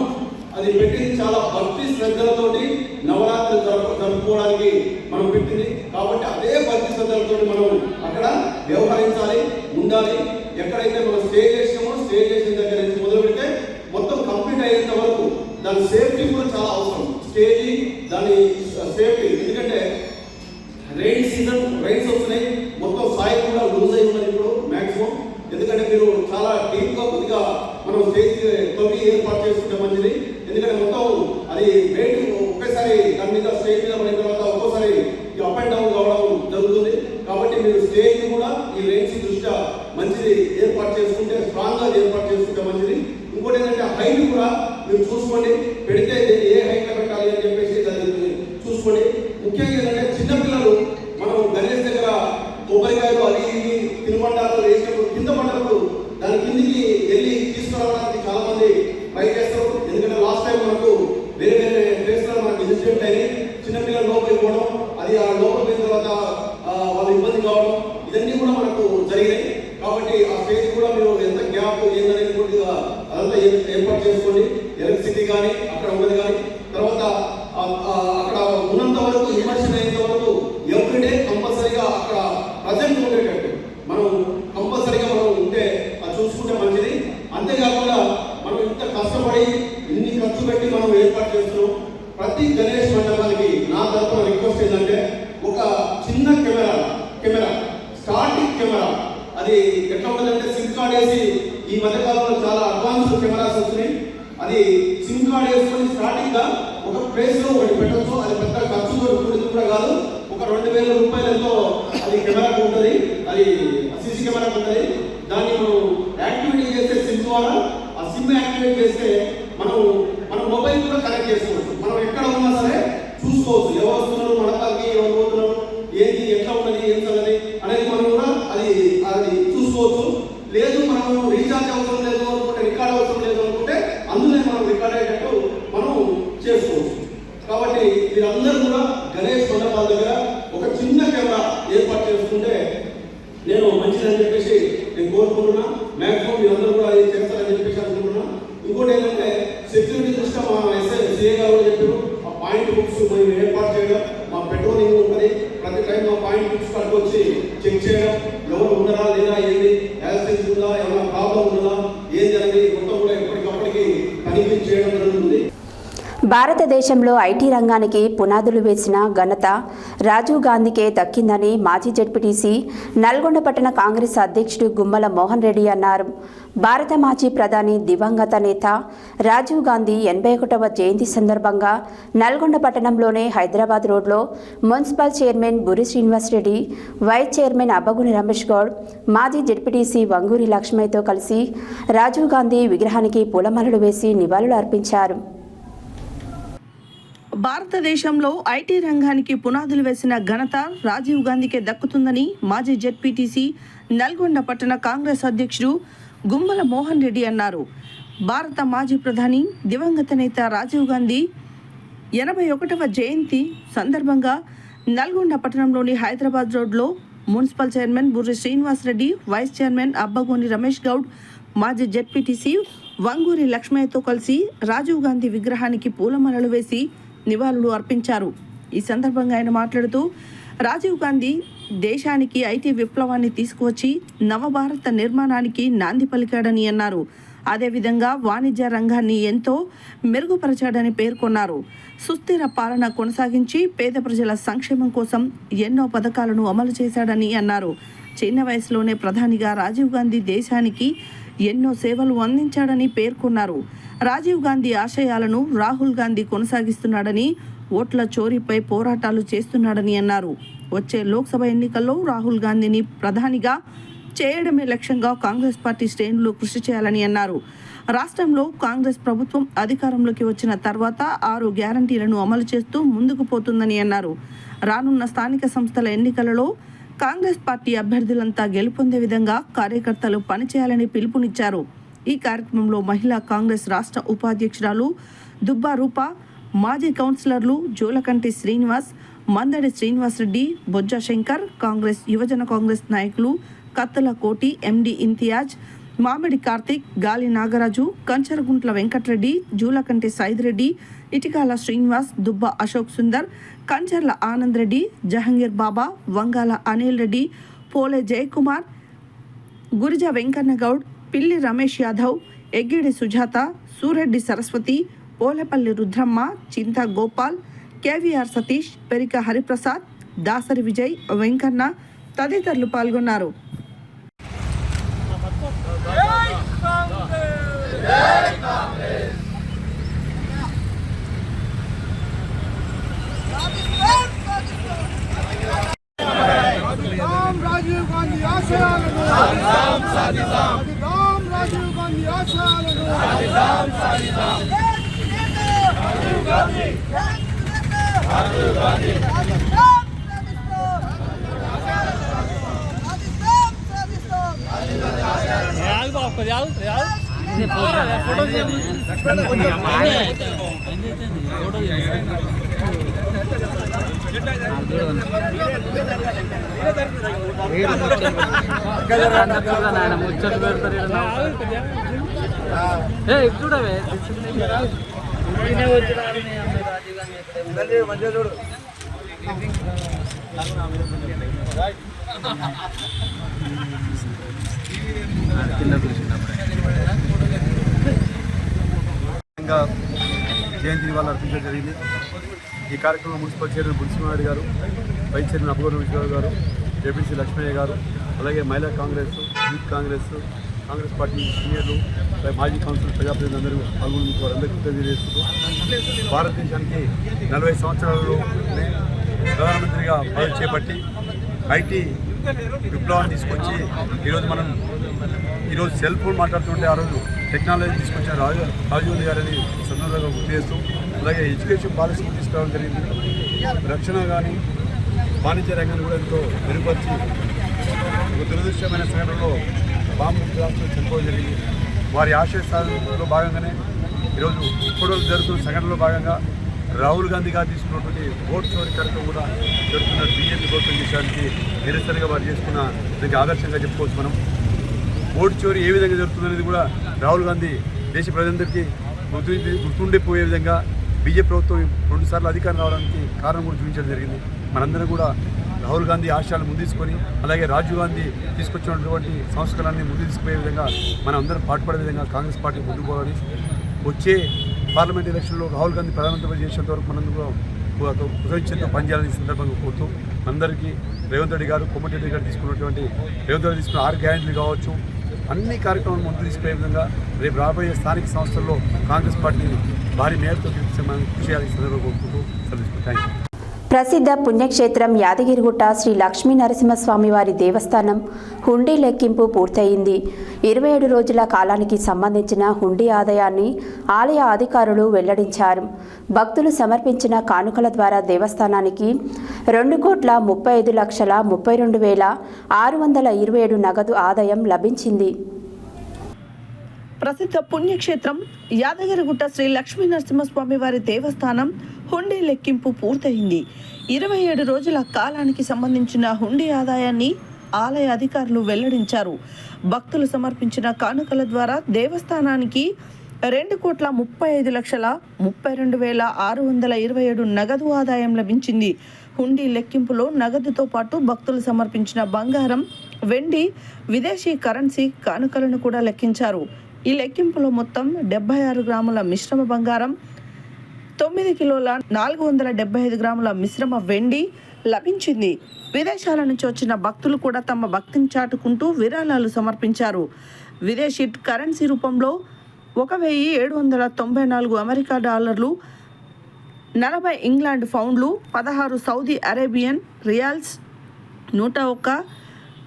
అది పెట్టింది చాలా భక్తి శ్రద్ధలతోటి నవరాత్రులు జరుపుకోవడానికి మనం పెట్టింది. కాబట్టి అదే భక్తి శ్రద్ధలతో మనం అక్కడ వ్యవహరించాలి, ఉండాలి. ఎక్కడైతే మనం స్టే చేసినామో స్టే చేసిన దగ్గర నుంచి మొదలు పెడితే మొత్తం కంప్లీట్ అయ్యేంత వరకు దాని సేఫ్టీ కూడా చాలా అవసరం. స్టేజీ దాని సేఫ్టీ, ఎందుకంటే రైన్ సీజన్, రైన్స్ వస్తున్నాయి, మొత్తం సాయి కూడా లూజ్ అయి ఉన్నది ఇప్పుడు మ్యాక్సిమం. ఎందుకంటే మీరు చాలా డీప్గా కొద్దిగా మనం స్టేజ్ తొమ్మిది ఏర్పాటు చేసుకుంటే మంచిది. ఎందుకంటే మొత్తం అది వెయిట్ ఒకేసారి దాని మీద స్టేజ్ మీద పడిన తర్వాత ఒక్కోసారి అప్ అండ్ డౌన్ కావడం జరుగుతుంది. కాబట్టి మీరు స్టేజ్ కూడా ఈ రేంజ్ దృష్ట్యా మంచిది ఏర్పాటు చేసుకుంటే, స్ట్రాంగ్గా ఏర్పాటు చేసుకుంటే మంచిది. ఇంకోటి ఏంటంటే హైట్ కూడా మీరు చూసుకోండి, పెడితే ఏ హైట్లో పెట్టాలి అని చెప్పేసి దాన్ని చూసుకోండి. ముఖ్యంగా ఏంటంటే చిన్నపిల్లలు మనం గణేష్ దగ్గర కొబ్బరికాయలు అది ఇది తినుబండాలు వేసినప్పుడు కింద పడినప్పుడు దాని కిందికి వెళ్ళి తీసుకురావడానికి చాలా మంది ట్రై చేస్తారు. ఎందుకంటే లాస్ట్ టైం మనకు వేరే వేరే ప్లేస్లో మనకు ఇన్సిడెంట్ అయినాయి. చిన్నపిల్లలు లోపలికి పోవడం, అది ఆ లోపలికి పోయిన తర్వాత వాళ్ళు ఇబ్బంది కావడం, ఇవన్నీ కూడా మనకు జరిగినాయి. కాబట్టి ఆ స్టేజ్ కూడా మీరు ఎంత గ్యాప్ ఏందనేది కూడా అదంతా ఏర్పాటు చేసుకోండి. ఎలక్ట్రిసిటీ కానీ అక్కడ ఉన్నది కానీ, తర్వాత అక్కడ ఉన్నంత వరకు ఇమర్షన్ అయ్యేంత వరకు ఎవ్రీడే కంపల్సరీగా అక్కడ ప్రజెంట్ ఉండేటట్టు మనం కంపల్సరీగా మనం ఉంటే అది చూసుకుంటే మంచిది. అంతేకాకుండా మనం ఇంత కష్టపడి ఇన్ని ఖర్చు పెట్టి మనం ఏర్పాటు చేస్తున్నాం. ప్రతి గణేష్ మండపానికి నా తరఫున రిక్వెస్ట్ ఏంటంటే ఒక చిన్న కెమెరా స్టార్టింగ్ కెమెరా, అది ఎట్లా ఉంటుందంటే సిమ్ కార్డ్ వేసి, ఈ మధ్యకాలంలో చాలా అడ్వాన్స్ కెమెరాస్ వచ్చినాయి. అది సిమ్ కార్డ్ వేసుకొని స్టార్టింగ్ గా ఒక ప్లేస్ లో ఒకటి పెట్టచ్చు. అది పెద్ద ఖర్చుతో కూడింది కూడా కాదు. ఒక 2000 రూపాయలతో అది కెమెరాకు ఉంటుంది, అది సీసీ కెమెరాకు ఉంటుంది. దాన్ని మనం యాక్టివేట్ చేస్తే సిమ్ ద్వారా, ఆ సిమ్ యాక్టివేట్ చేస్తే మనం మొబైల్ కూడా కనెక్ట్ చేసుకోవచ్చు. మనం ఎక్కడ ఉన్నా సరే చూసుకోవచ్చు, ఎవరు వస్తున్నారు, మనకి ఎవరు పోతున్నారు, ఏంటి ఎట్లా ఉన్నది, ఏం సంగతి అనేది మనం కూడా అది చూసుకోవచ్చు. లేదు మనం రీఛార్జ్ అవసరం లేదు అనుకుంటే, రికార్డ్ అవసరం లేదు అనుకుంటే అందులో మనం రికార్డ్ అయ్యేటట్టు మనం చేసుకోవచ్చు. కాబట్టి మీరందరూ కూడా గణేష్ మండపాల దగ్గర ఒక చిన్న కెమెరా ఏర్పాటు చేసుకుంటే నేను మంచిదని చెప్పేసి నేను కోరుకుంటున్నా. మ్యాక్సిమం మీరందరూ కూడా అది చేస్తారని చెప్పేసి అనుకుంటున్నా. ఇంకోటి ఏంటంటే సెక్యూరిటీ దృష్ట్యా మా సిఏ గారు కూడా చెప్పారు, ఆ పాయింట్ బుక్స్ మేము ఏర్పాటు చేయడం, మా పెట్రోలింగ్ ఉంటుంది. ప్రతి టైం మా పాయింట్ బుక్స్ కడుకు వచ్చి చెక్ చేయడం, ఎవరు ఉన్నారా లేదా, ఏంది యాక్సిడెంట్ ఉందా, ఏమైనా ప్రాబ్లం ఉందా, ఏంది అనేది మొత్తం కూడా ఎప్పటికప్పటికి తనిఖీ చేయడం భారతదేశంలో ఐటీ రంగానికి పునాదులు వేసిన ఘనత రాజీవ్ గాంధీకే దక్కిందని మాజీ జెడ్పీటీసీ నల్గొండ పట్టణ కాంగ్రెస్ అధ్యక్షుడు గుమ్మల మోహన్ రెడ్డి అన్నారు. భారత మాజీ ప్రధాని దివంగత నేత రాజీవ్ గాంధీ 81వ జయంతి సందర్భంగా నల్గొండ పట్టణంలోని హైదరాబాద్ రోడ్లో municipal chairman Buri Srinivas Reddy, vice chairman అబ్బగుని Ramesh Goud, మాజీ జెడ్పీటీసీ వంగూరి లక్ష్మయ్యతో కలిసి రాజీవ్ గాంధీ విగ్రహానికి పూలమాలలు వేసి నివాళులు అర్పించారు. భారతదేశంలో ఐటీ రంగానికి పునాదులు వేసిన ఘనత రాజీవ్ గాంధీకే దక్కుతుందని మాజీ జెడ్పీటీసీ నల్గొండ పట్టణ కాంగ్రెస్ అధ్యక్షుడు గుమ్మల మోహన్ రెడ్డి అన్నారు. భారత మాజీ ప్రధాని దివంగత నేత రాజీవ్ గాంధీ 81వ జయంతి సందర్భంగా నల్గొండ పట్టణంలోని హైదరాబాద్ రోడ్లో municipal chairman Burri Srinivas Reddy, vice chairman Abbagoni Ramesh Goud, మాజీ జెడ్పీటీసీ వంగూరి లక్ష్మయ్యతో కలిసి రాజీవ్ గాంధీ విగ్రహానికి పూలమాలలు వేసి నివాళులు అర్పించారు. ఈ సందర్భంగా ఆయన మాట్లాడుతూ రాజీవ్ గాంధీ దేశానికి ఐటీ విప్లవాన్ని తీసుకువచ్చి నవభారత నిర్మాణానికి నాంది పలికాడని అన్నారు. అదేవిధంగా వాణిజ్య రంగాన్ని ఎంతో మెరుగుపరచాడని పేర్కొన్నారు. సుస్థిర పాలన కొనసాగించి పేద ప్రజల సంక్షేమం కోసం ఎన్నో పథకాలను అమలు చేశాడని అన్నారు. చిన్న వయసులోనే ప్రధానిగా రాజీవ్ గాంధీ దేశానికి ఎన్నో సేవలు అందించాడని పేర్కొన్నారు. రాజీవ్ గాంధీ ఆశయాలను రాహుల్ గాంధీ కొనసాగిస్తున్నాడని, ఓట్ల చోరీపై పోరాటాలు చేస్తున్నాడని అన్నారు. వచ్చే లోక్సభ ఎన్నికల్లో రాహుల్ గాంధీని ప్రధానిగా చేయడమే లక్ష్యంగా కాంగ్రెస్ పార్టీ శ్రేణులు కృషి చేయాలని అన్నారు. రాష్ట్రంలో కాంగ్రెస్ ప్రభుత్వం అధికారంలోకి వచ్చిన తర్వాత 6 గ్యారంటీలను అమలు చేస్తూ ముందుకు పోతుందని అన్నారు. రానున్న స్థానిక సంస్థల ఎన్నికలలో కాంగ్రెస్ పార్టీ అభ్యర్థులంతా గెలుపొందే విధంగా కార్యకర్తలు పనిచేయాలని పిలుపునిచ్చారు. ఈ కార్యక్రమంలో మహిళా కాంగ్రెస్ రాష్ట్ర ఉపాధ్యక్షురాలు దుబ్బా రూప, మాజీ కౌన్సిలర్లు జోలకంటి శ్రీనివాస్, మందడి శ్రీనివాస్ రెడ్డి, బొజ్జ శంకర్, కాంగ్రెస్ యువజన కాంగ్రెస్ నాయకులు కత్తల కోటి, ఎండి ఇంతియాజ్, మామిడి కార్తిక్, గాలి నాగరాజు, కంచరగుంట్ల వెంకటరెడ్డి, జూలకంటి సైదిరెడ్డి, ఇటికాల శ్రీనివాస్, దుబ్బ అశోక్ సుందర్, కంచర్ల ఆనంద్ రెడ్డి, జహంగీర్ బాబా, వంగాల అనిల్ రెడ్డి, పోలే జయకుమార్, గురిజ వెంకన్న గౌడ్, పిల్లి రమేష్ యాదవ్, ఎగ్గిడి సుజాత, సూరెడ్డి సరస్వతి, పోలేపల్లి రుద్రమ్మ, చింత గోపాల్, కేవీఆర్ సతీష్, పెరిక హరిప్రసాద్, దాసరి విజయ్, వెంకన్న తదితరులు పాల్గొన్నారు. రాజీవ్ గాంధీ ఆశయాలను సాధిద్దాం, రాజీవ్ గాంధీ ఆశయాలను సాధిద్దాం. చూడవే జయంతి నివాళులు అర్పించడం జరిగింది. ఈ కార్యక్రమంలో మున్సిపల్ చైర్మన్ బురి శ్రీనివాస్ గారు, వైస్ చైర్మన్ అబ్బగోని రమేష్ గారు, జెడ్పీటీసీ లక్ష్మయ్య గారు, అలాగే మహిళా కాంగ్రెస్, యూత్ కాంగ్రెస్, కాంగ్రెస్ పార్టీ సీనియర్లు, మాజీ కౌన్సిల్ ప్రజాప్రతినిధులు అందరూ పాల్గొని వారందరికీ తెలియజేస్తూ భారతదేశానికి 40 సంవత్సరాలలోనే ప్రధానమంత్రిగా పదవి చేపట్టి ఐటీ విప్లవాన్ని తీసుకొచ్చి ఈరోజు సెల్ ఫోన్ మాట్లాడుతుంటే ఆ రోజు టెక్నాలజీ తీసుకొచ్చిన రాజీవ్ గాంధీ గారిని సందర్భంగా గుర్తు చేస్తూ, అలాగే ఎడ్యుకేషన్ పాలసీ తీసుకురావడం జరిగింది. రక్షణ కానీ వాణిజ్య రంగాన్ని కూడా ఎంతో మెరుగుపరిచి ఒక దురదృష్టమైన సంఘటనలో బాంబు బ్లాస్టులు చనిపోవడం జరిగింది. వారి ఆశయ సాధనలో భాగంగానే ఈరోజు ఇప్పటివరకు జరుగుతున్న సంఘటనలో భాగంగా రాహుల్ గాంధీ గారు తీసుకున్నటువంటి ఓట్ చోరీ కార్యక్రమం కూడా జరుగుతున్న బీజేపీ ప్రభుత్వం దేశానికి నిరసనగా వారు చేసుకున్న దానికి ఆదర్శంగా చెప్పుకోవచ్చు. మనం ఓటు చోరీ ఏ విధంగా జరుగుతుందనేది కూడా రాహుల్ గాంధీ దేశ ప్రజలందరికీ గుర్తుండిపోయే విధంగా బీజేపీ ప్రభుత్వం 2 సార్లు అధికారం రావడానికి కారణం కూడా చూపించడం జరిగింది. మనందరం కూడా రాహుల్ గాంధీ ఆశయాలు ముందుకొని, అలాగే రాజీవ్ గాంధీ తీసుకొచ్చినటువంటి సంస్కరణాన్ని ముందు తీసుకుపోయే విధంగా మనం అందరం పాటుపడే విధంగా కాంగ్రెస్ పార్టీ ముందుకు పోవాలని, వచ్చే పార్లమెంట్ ఎలక్షన్లో రాహుల్ గాంధీ ప్రధానమంత్రి చేసేంత వరకు మనందరూ కృతజ్ఞతతో పనిచేయాలని సందర్భంగా కోరుతూ అందరికీ రేవంత్ రెడ్డి గారు కోమటిరెడ్డి గారు తీసుకున్నటువంటి రేవంత్ రెడ్డి తీసుకున్న 6 గ్యారెంటీలు కావచ్చు, అన్ని కార్యక్రమాలు ముందు తీసుకునే విధంగా రేపు రాబోయే స్థానిక సంస్థల్లో కాంగ్రెస్ పార్టీని భారీ మేరతో మనం కృషి చేయాలని సందర్భంగా కోరుకుంటూ సెలవు. Thank you. ప్రసిద్ధ పుణ్యక్షేత్రం యాదగిరిగుట్ట శ్రీ లక్ష్మీ నరసింహస్వామి వారి దేవస్థానం హుండీ లెక్కింపు పూర్తయింది. 27 రోజుల కాలానికి సంబంధించిన హుండీ ఆదాయాన్ని ఆలయ అధికారులు వెల్లడించారు. భక్తులు సమర్పించిన కానుకల ద్వారా దేవస్థానానికి 2,35,32,627 నగదు ఆదాయం లభించింది. ప్రసిద్ధ పుణ్యక్షేత్రం యాదగిరిగుట్ట శ్రీ లక్ష్మీ నరసింహస్వామి వారి దేవస్థానం హుండీ లెక్కింపు పూర్తయింది. 27 రోజుల కాలానికి సంబంధించిన హుండీ ఆదాయాన్ని ఆలయ అధికారులు వెల్లడించారు. భక్తులు సమర్పించిన కానుకల ద్వారా దేవస్థానానికి 2,35,32,627 నగదు ఆదాయం లభించింది. హుండీ లెక్కింపులో నగదుతో పాటు భక్తులు సమర్పించిన బంగారం, వెండి, విదేశీ కరెన్సీ కానుకలను కూడా లెక్కించారు. ఈ లెక్కింపులో మొత్తం 76 గ్రాముల మిశ్రమ బంగారం, 9 కిలోల 475 గ్రాముల మిశ్రమ వెండి లభించింది. విదేశాల నుంచి వచ్చిన భక్తులు కూడా తమ భక్తిని చాటుకుంటూ విరాళాలు సమర్పించారు. విదేశీ కరెన్సీ రూపంలో 1,794 అమెరికా డాలర్లు, 40 ఇంగ్లాండ్ పౌండ్లు, 16 Saudi Arabian riyals, 101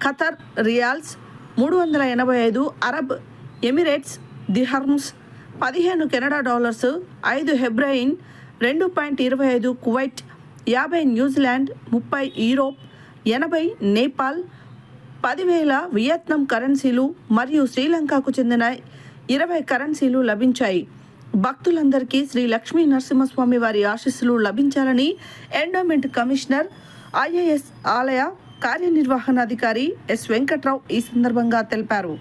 Qatar riyals, 385 Arab Emirates dirhams, 15 Canada dollars, 5 Bahrain, 2.25 Kuwait, 50 New Zealand, 30 Europe, 80 Nepal, 10,000 Vietnam కరెన్సీలు మరియు శ్రీలంకకు చెందిన 20 కరెన్సీలు లభించాయి. భక్తులందరికీ శ్రీ లక్ష్మీ నరసింహస్వామి వారి ఆశీస్సులు లభించాలని ఎండోమెంట్ కమిషనర్, IAS ఆలయ కార్యనిర్వహణాధికారి ఎస్ వెంకట్రావు ఈ సందర్భంగా తెలిపారు.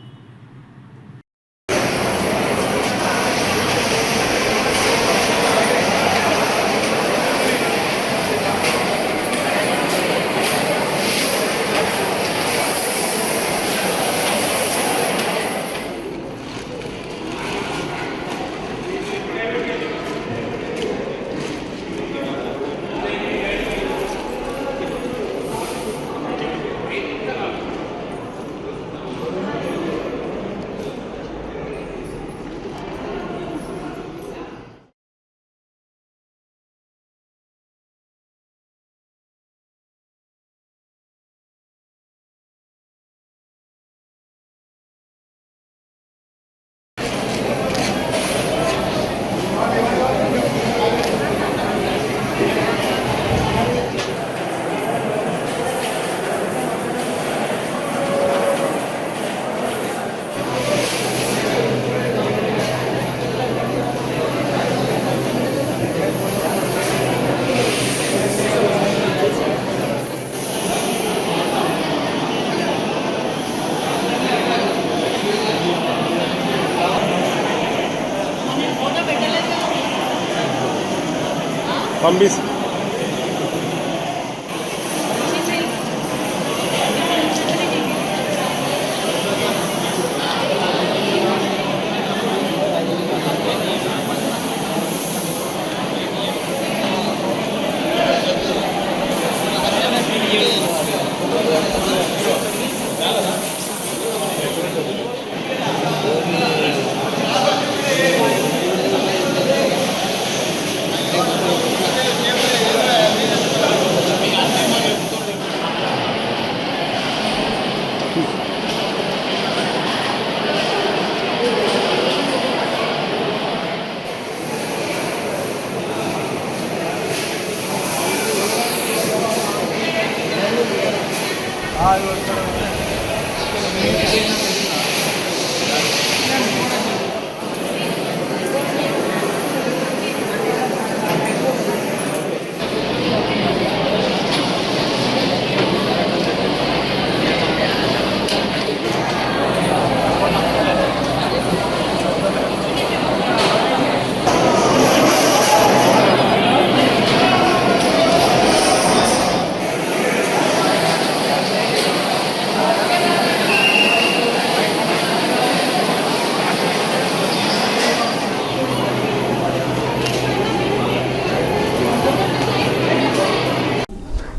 పంపిస్తాం.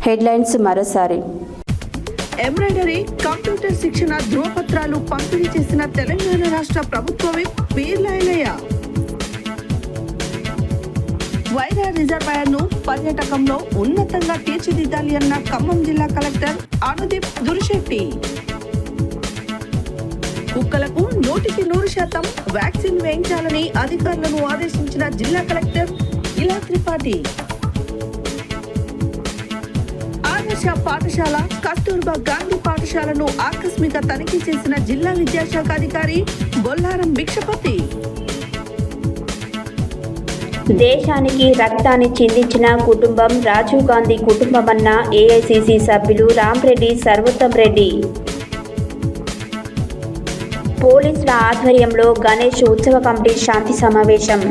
హెడ్లైన్స్ మరోసారి. ఎంబ్రాయిడరీ, కంప్యూటర్ శిక్షణ ధృవపత్రాలు పంపిణీ చేసిన తెలంగాణ రాష్ట్ర ప్రభుత్వ విప్ పీర్ల ఐలయ్య. వైరా రిజర్వాయర్ను పర్యాటకంలో ఉన్నతంగా తీర్చిదిద్దాలి అన్న ఖమ్మం జిల్లా కలెక్టర్ అనుదీప్ దురిశెట్టి. కుక్కలకు 100% వ్యాక్సిన్ వేయించాలని అధికారులను ఆదేశించిన జిల్లా కలెక్టర్ ఇలా త్రిపాఠి. ఆదర్శ పాఠశాల, కస్తూర్బా గాంధీ పాఠశాలను ఆకస్మిక తనిఖీ చేసిన జిల్లా విద్యాశాఖ అధికారి బొల్లారం భిక్షపతి. దేశానికి రక్తాన్ని చిందించిన కుటుంబం రాజీవ్ గాంధీ కుటుంబమన్న ఏఐసిసి సభ్యులు రామ్రెడ్డి సర్వోత్తం రెడ్డి. పోలీసుల ఆధ్వర్యంలో గణేష్ ఉత్సవ కమిటీ శాంతి సమావేశం.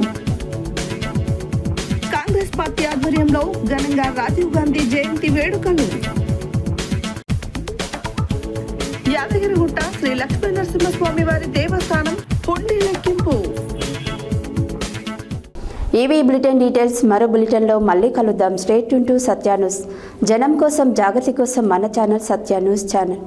కాంగ్రెస్ పార్టీ ఆధ్వర్యంలో ఘనంగా రాజీవ్ గాంధీ జయంతి వేడుకలు. యాదగిరిగుట్ట శ్రీ లక్ష్మీ నరసింహస్వామి వారి దేవస్థానం హుండీ లెక్కింపు. ఈవీ బులెటిన్ డీటెయిల్స్ మరో బులెటిన్లో మళ్ళీ కలుద్దాం. State tune to Satya news. జనం కోసం, జాగృతి కోసం మన ఛానల్ సత్య న్యూస్ ఛానల్.